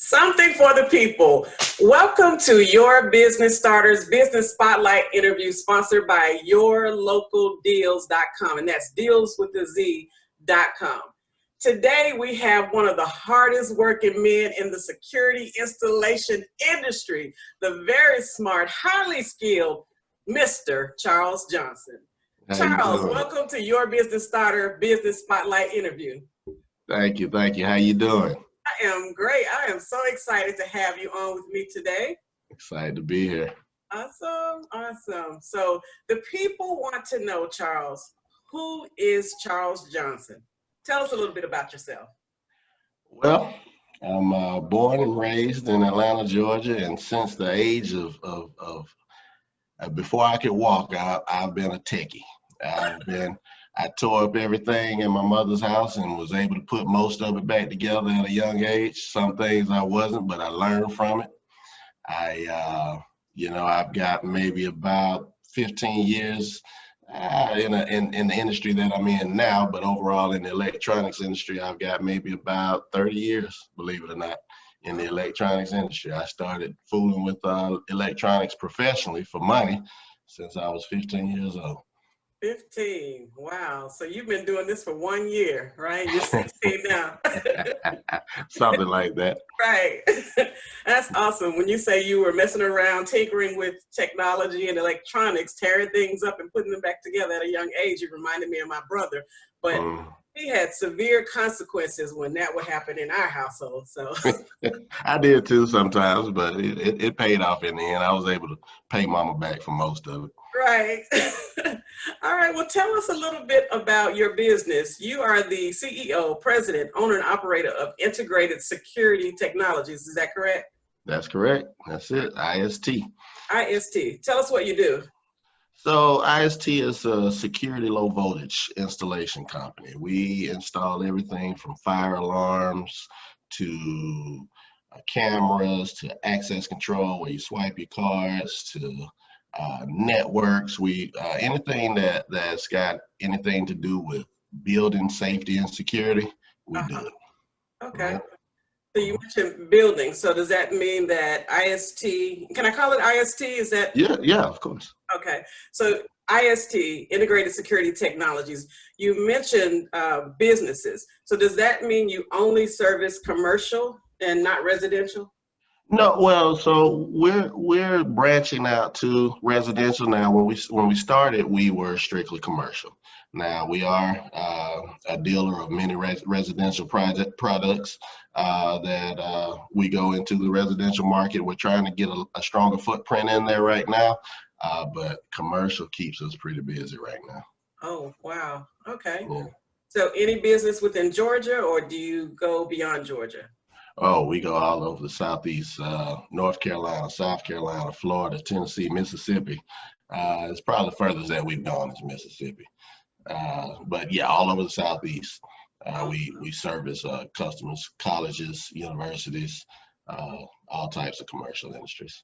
Something for the people. Welcome to Your Business Starters Business Spotlight interview sponsored by yourlocaldealz.com, and that's deals with the Z.com. Today we have one of the hardest working men in the security installation industry, the very smart, highly skilled Mr. Charles Johnson. Charles, welcome to Your Business Starter Business Spotlight interview. Thank you. Thank you. How you doing? I am great. I am so excited to have you on with me today. Excited to be here. Awesome. Awesome. So the people want to know, Charles, who is Charles Johnson? Tell us a little bit about yourself. Well, I'm born and raised in Atlanta, Georgia, and since the age of before I could walk, I've been a techie. I tore up everything in my mother's house and was able to put most of it back together at a young age. Some things I wasn't, but I learned from it. I've got maybe about 15 years in the industry that I'm in now, but overall in the electronics industry, I've got maybe about 30 years, believe it or not, in the electronics industry. I started fooling with electronics professionally for money since I was 15 years old. 15. Wow. So you've been doing this for 1 year, right? You're 16 now. Something like that. Right. That's awesome. When you say you were messing around, tinkering with technology and electronics, tearing things up and putting them back together at a young age, it reminded me of my brother. But he had severe consequences when that would happen in our household. So I did too sometimes, but it paid off in the end. I was able to pay mama back for most of it. Right. All right. Well, tell us a little bit about your business. You are the CEO, president, owner, and operator of Integrated Security Technologies. Is that correct? That's correct. That's it. IST. IST. Tell us what you do. So IST is a security low voltage installation company. We install everything from fire alarms to cameras to access control where you swipe your cards to networks. We anything that's got anything to do with building safety and security, we do it. Okay. Yeah. So you mentioned building. So does that mean that IST, can I call it IST? Is that? Yeah, of course. Okay. So IST, Integrated Security Technologies, you mentioned businesses. So does that mean you only service commercial and not residential? No, well, so we're branching out to residential now. When we started, we were strictly commercial. Now we are a dealer of many residential products that we go into the residential market. We're trying to get a stronger footprint in there right now, but commercial keeps us pretty busy right now. Oh, wow. Okay. Yeah. So any business within Georgia, or do you go beyond Georgia? Oh, we go all over the Southeast, North Carolina, South Carolina, Florida, Tennessee, Mississippi. It's probably the furthest that we've gone is Mississippi. But yeah, all over the Southeast, we service customers, colleges, universities, all types of commercial industries.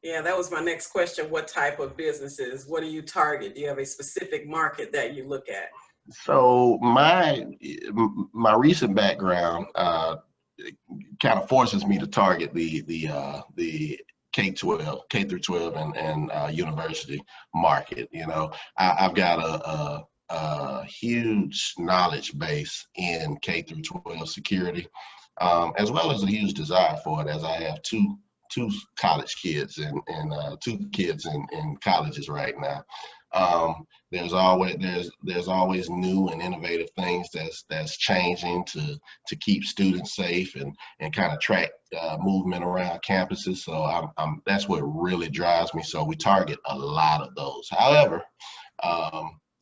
Yeah, that was my next question. What type of businesses? What do you target? Do you have a specific market that you look at? So my recent background kind of forces me to target the K-12, K through 12 and university market. You know, I've got a huge knowledge base in K through 12 security, as well as a huge desire for it, as I have two college kids and two kids in colleges right now. There's always new and innovative things that's changing to keep students safe and kind of track movement around campuses. So that's what really drives me. So we target a lot of those. However,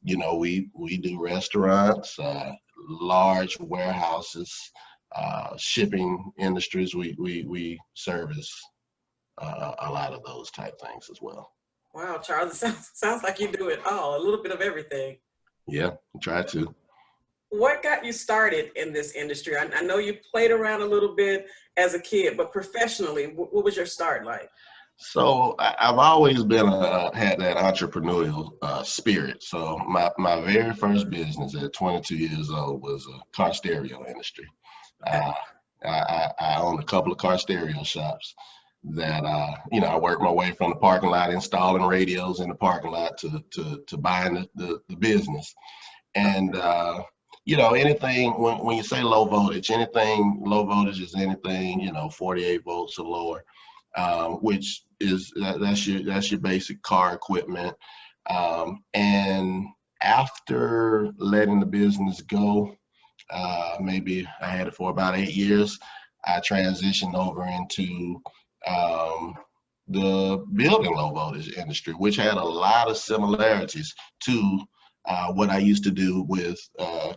we do restaurants, large warehouses, shipping industries. We service a lot of those type things as well. Wow, Charles, it sounds like you do it all, a little bit of everything. Yeah, I try to. What got you started in this industry? I know you played around a little bit as a kid, but professionally, what was your start like? So I've always been had that entrepreneurial spirit. So my very first business at 22 years old was a car stereo industry. I owned a couple of car stereo shops that, I worked my way from the parking lot installing radios in the parking lot to buying the business. And, anything, when you say low voltage, anything low voltage is anything, 48 volts or lower, which is, that's your basic car equipment. And after letting the business go, maybe I had it for about 8 years, I transitioned over into the building low voltage industry, which had a lot of similarities to what I used to do with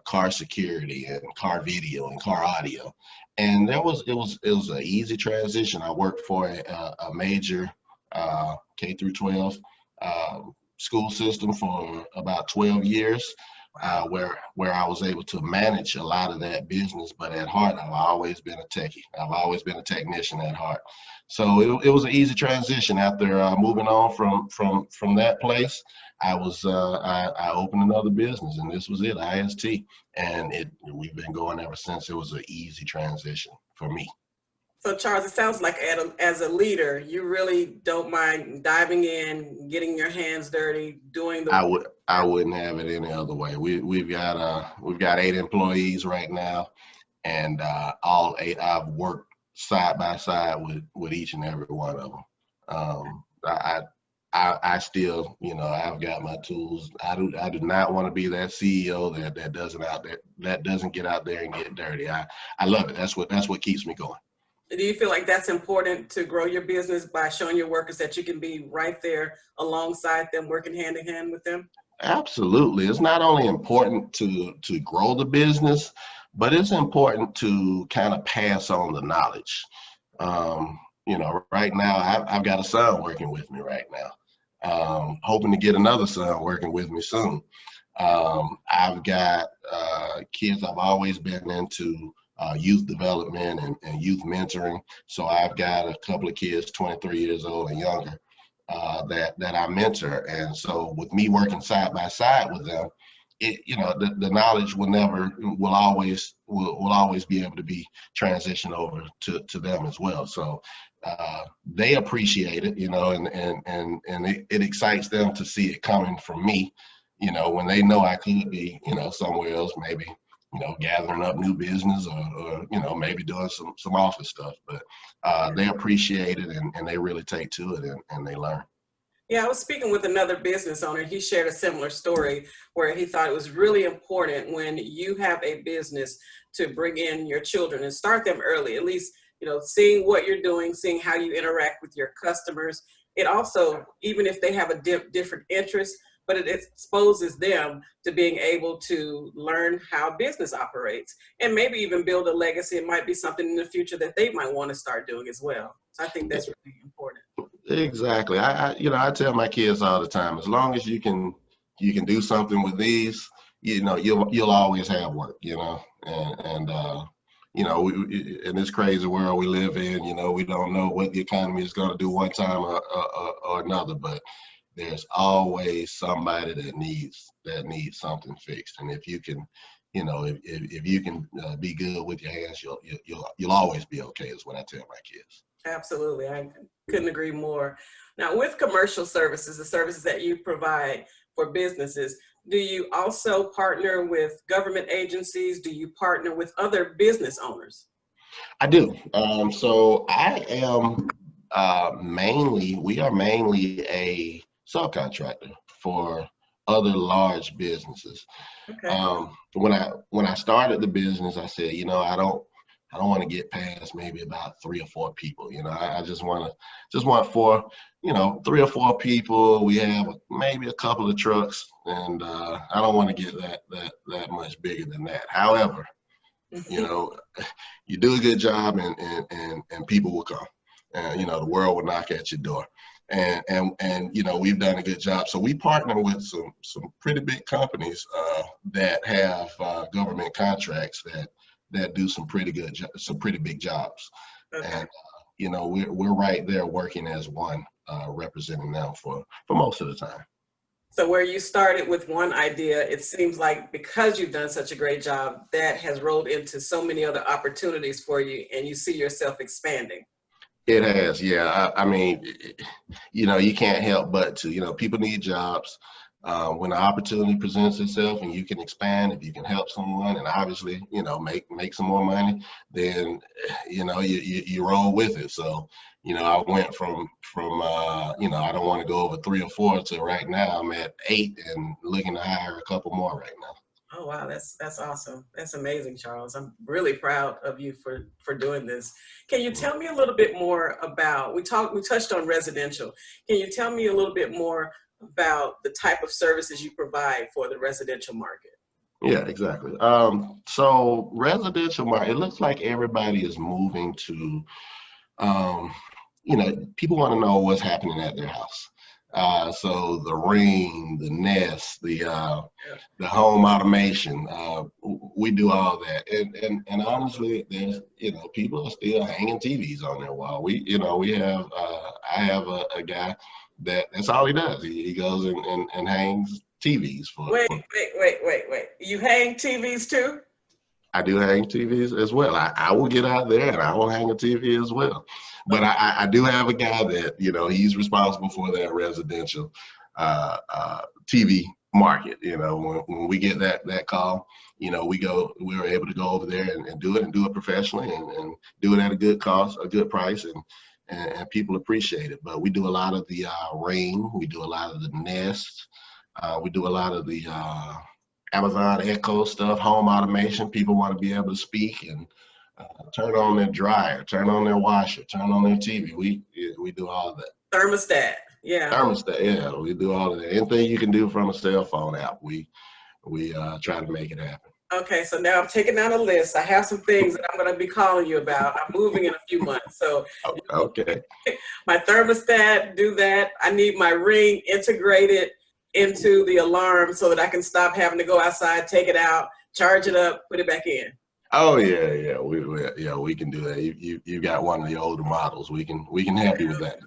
car security and car video and car audio. And it was an easy transition. I worked for a major K through 12 school system for about 12 years, where I was able to manage a lot of that business. But at heart, I've always been a techie. I've always been a technician at heart. So it was an easy transition. After moving on from that place, I opened another business, and this was it, IST, and we've been going ever since. It was an easy transition for me. So Charles, it sounds like as a leader, you really don't mind diving in, getting your hands dirty, doing the. I wouldn't have it any other way. We've got 8 employees right now, and all 8 I've worked side by side with each and every one of them. I still, I've got my tools. I do not want to be that CEO that doesn't get out there and get dirty. I love it. That's what keeps me going. Do you feel like that's important to grow your business by showing your workers that you can be right there alongside them, working hand in hand with them? Absolutely. It's not only important to grow the business, but it's important to kind of pass on the knowledge. Right now I've got a son working with me right now. Hoping to get another son working with me soon. I've got kids. I've always been into youth development and youth mentoring. So I've got a couple of kids, 23 years old and younger, that I mentor. And so with me working side by side with them, the knowledge will always be able to be transitioned over to them as well. So they appreciate it, and it excites them to see it coming from me, when they know I could be, somewhere else, maybe, gathering up new business or maybe doing some office stuff, but they appreciate it and they really take to it and they learn. Yeah, I was speaking with another business owner. He shared a similar story where he thought it was really important when you have a business to bring in your children and start them early, at least, seeing what you're doing, seeing how you interact with your customers. It also, even if they have a different interest, but it exposes them to being able to learn how business operates and maybe even build a legacy. It might be something in the future that they might want to start doing as well. So I think that's really important. Exactly. I tell my kids all the time, as long as you can do something with these, you'll always have work, and in this crazy world we live in, we don't know what the economy is going to do one time or another, but there's always somebody that needs something fixed. And if you can, if you can be good with your hands, you'll always be okay, is what I tell my kids. Absolutely. I couldn't agree more. Now, with commercial services, the services that you provide for businesses, do you also partner with government agencies? Do you partner with other business owners? I do. So I am we are mainly a subcontractor for other large businesses. Okay. When I started the business, I said, I don't want to get past maybe about 3 or 4 people. I just want 4, 3 or 4 people. We have maybe a couple of trucks, and I don't want to get that much bigger than that. However, you do a good job, and people will come. The world will knock at your door. And we've done a good job. So we partner with some pretty big companies that have government contracts that do some pretty big jobs. Okay. And we're right there working as one, representing them for most of the time. So where you started with one idea, it seems like because you've done such a great job, that has rolled into so many other opportunities for you, and you see yourself expanding. It has, yeah. I mean, you can't help but to, people need jobs. When the opportunity presents itself and you can expand, if you can help someone and obviously, make some more money, then, you roll with it. So, I went from I don't want to go over 3 or 4 to right now I'm at 8 and looking to hire a couple more right now. Oh, wow. That's awesome. That's amazing, Charles. I'm really proud of you for doing this. Can you tell me a little bit more about, we touched on residential. Can you tell me a little bit more about the type of services you provide for the residential market? Yeah, exactly. So residential market, it looks like everybody is moving to, people want to know what's happening at their house. So the Ring, the Nest, the home automation, we do all that. And honestly, there's, people are still hanging TVs on their wall. We have, I have a guy that's all he does. He goes and hangs TVs Wait. You hang TVs too? I do hang TVs as well. I will get out there and I will hang a TV as well. But I do have a guy that, he's responsible for that residential TV market. When we get that call, we were able to go over there and do it professionally and do it at a good cost, a good price, and people appreciate it. But we do a lot of the Ring, we do a lot of the Nest, we do a lot of the Amazon Echo stuff, home automation. People want to be able to speak and turn on their dryer, turn on their washer, turn on their TV. We do all of that. Thermostat, yeah. Thermostat, yeah, we do all of that. Anything you can do from a cell phone app, we try to make it happen. Okay, so now I'm taking down a list. I have some things that I'm going to be calling you about. I'm moving in a few months, so okay. My thermostat, do that. I need my Ring integrated into the alarm so that I can stop having to go outside, take it out, charge it up, put it back in. Oh yeah, we can do that. You got one of the older models. We can help you with that.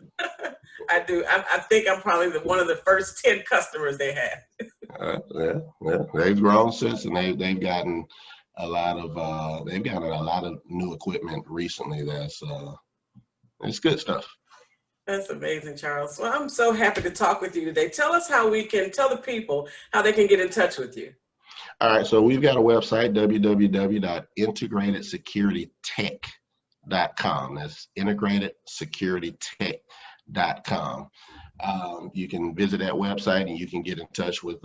I do. I think I'm probably one of the first 10 customers they had. Yeah, they've grown since, and they've gotten a lot of new equipment recently. It's good stuff. That's amazing, Charles. Well, I'm so happy to talk with you today. Tell us how we can tell the people how they can get in touch with you. All right, so we've got a website, www.integratedsecuritytech.com. That's integratedsecuritytech.com. You can visit that website and you can get in touch with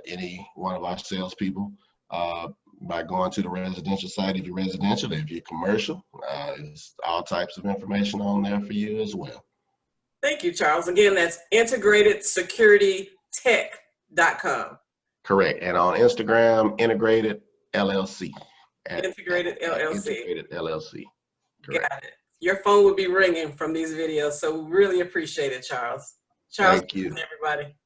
any one of our salespeople by going to the residential side if you're residential. If you're commercial, there's all types of information on there for you as well. Thank you, Charles. Again, that's integratedsecuritytech.com. Correct. And on Instagram, Integrated LLC. Integrated LLC. Integrated LLC. Correct. Got it. Your phone would be ringing from these videos, so we really appreciate it, Charles. Charles, thank you, everybody.